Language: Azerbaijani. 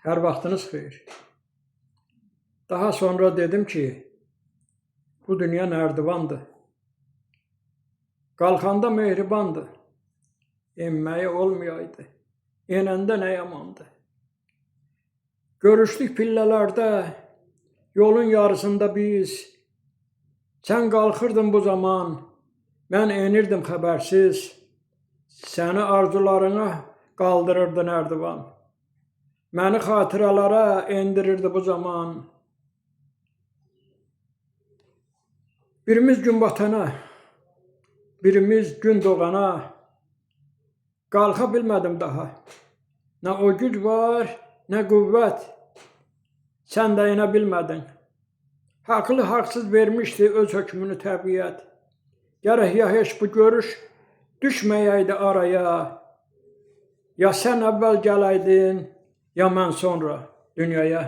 Her vaxtınız xeyir. Daha sonra dedim ki, bu dünya nərdivandır. Qalxanda mehribandır. Enməyi olmayaydı. Enəndə nə yamandır. Görüşdük pillələrdə, yolun yarısında biz. Sən qalxırdın bu zaman, mən enirdim xəbərsiz. Səni arzularına qaldırırdı nərdivan. Məni xatirələrə endirirdi bu zaman. Birimiz gün batana, birimiz gün doğana qalxa bilmədim daha. Nə o güc var, nə qüvvət, sən də inə bilmədin. Haqlı haqsız vermişdi öz hökmünü təbiət. Gərək ya heç bu görüş düşməyəydi araya. Ya sən əvvəl gələydin, ya mən sonra dünyaya.